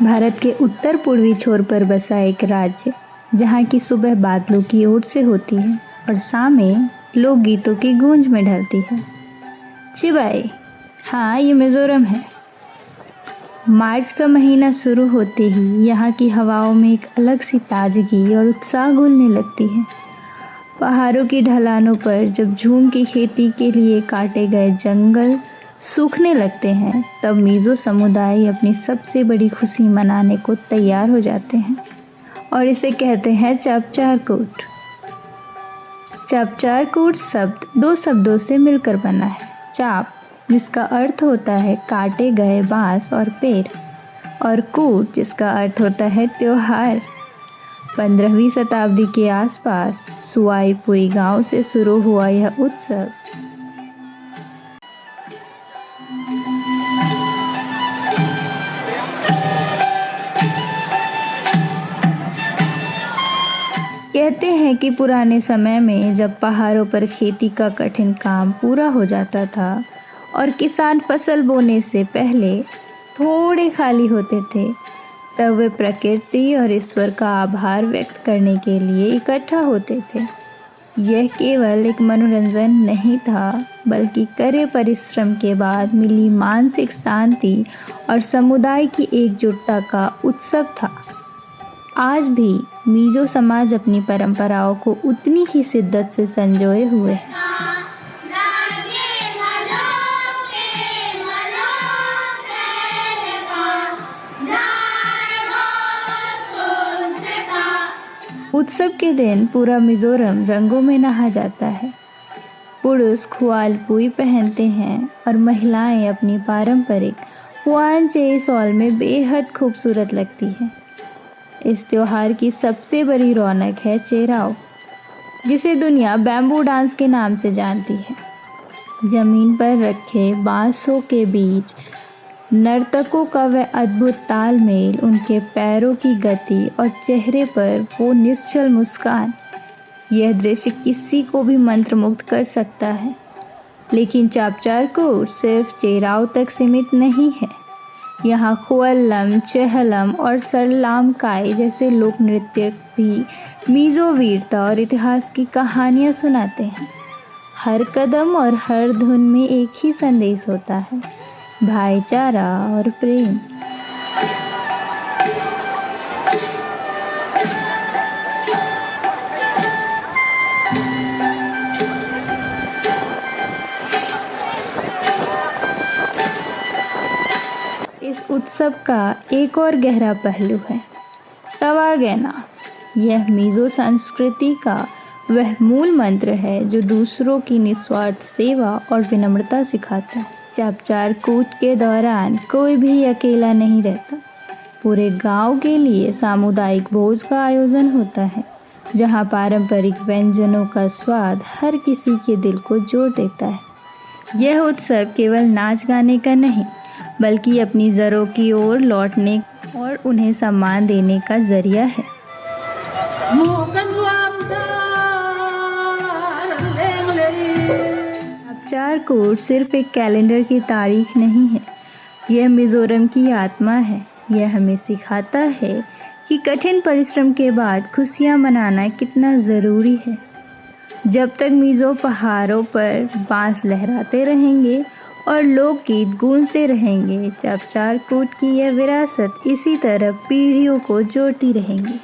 भारत के उत्तर पूर्वी छोर पर बसा एक राज्य जहाँ की सुबह बादलों की ओट से होती है और शामें लोकगीतों की गूंज में ढलती है। चिबाई, हाँ ये मिजोरम है। मार्च का महीना शुरू होते ही यहाँ की हवाओं में एक अलग सी ताजगी और उत्साह घुलने लगती है। पहाड़ों की ढलानों पर जब झूम की खेती के लिए काटे गए जंगल सूखने लगते हैं, तब मिजो समुदाय अपनी सबसे बड़ी खुशी मनाने को तैयार हो जाते हैं और इसे कहते हैं चापचारकूट। चापचारकूट शब्द दो शब्दों से मिलकर बना है। चाप, जिसका अर्थ होता है काटे गए बांस और पेड़, और कूट, जिसका अर्थ होता है त्योहार। 15वीं शताब्दी के आसपास सुआईपुई गांव से शुरू हुआ यह उत्सव कहते हैं कि पुराने समय में जब पहाड़ों पर खेती का कठिन काम पूरा हो जाता था और किसान फसल बोने से पहले थोड़े खाली होते थे, तब वे प्रकृति और ईश्वर का आभार व्यक्त करने के लिए इकट्ठा होते थे। यह केवल एक मनोरंजन नहीं था, बल्कि कड़े परिश्रम के बाद मिली मानसिक शांति और समुदाय की एकजुटता का उत्सव था। आज भी मिजो समाज अपनी परंपराओं को उतनी ही शिद्दत से संजोए हुए है। उत्सव के दिन पूरा मिजोरम रंगों में नहा जाता है। पुरुष खुआलपुई पहनते हैं और महिलाएं अपनी पारंपरिक हुआनचे शॉल में बेहद खूबसूरत लगती हैं। इस त्योहार की सबसे बड़ी रौनक है चेराओ, जिसे दुनिया बैम्बू डांस के नाम से जानती है। जमीन पर रखे बांसों के बीच नर्तकों का वह अद्भुत तालमेल, उनके पैरों की गति और चेहरे पर वो निश्चल मुस्कान, यह दृश्य किसी को भी मंत्रमुग्ध कर सकता है। लेकिन चापचारकूट सिर्फ चेराओ तक सीमित नहीं है। यहाँ खुअल्लम, चेहलम और सरलामकाई जैसे लोक नृत्य भी मिजो वीरता और इतिहास की कहानियाँ सुनाते हैं। हर कदम और हर धुन में एक ही संदेश होता है, भाईचारा और प्रेम। इस उत्सव का एक और गहरा पहलू है तवागेना। यह मिजो संस्कृति का वह मूल मंत्र है जो दूसरों की निस्वार्थ सेवा और विनम्रता सिखाता है। चापचारकूट के दौरान कोई भी अकेला नहीं रहता। पूरे गांव के लिए सामुदायिक भोज का आयोजन होता है, जहां पारंपरिक व्यंजनों का स्वाद हर किसी के दिल को जोड़ देता है। यह उत्सव केवल नाच गाने का नहीं, बल्कि अपनी जड़ों की ओर लौटने और उन्हें सम्मान देने का जरिया है। चापचारकूट सिर्फ एक कैलेंडर की तारीख नहीं है, यह मिजोरम की आत्मा है। यह हमें सिखाता है कि कठिन परिश्रम के बाद खुशियाँ मनाना कितना ज़रूरी है। जब तक मिजो पहाड़ों पर बांस लहराते रहेंगे और लोकगीत गूंजते रहेंगे, चापचारकूट की यह विरासत इसी तरह पीढ़ियों को जोड़ती रहेंगी।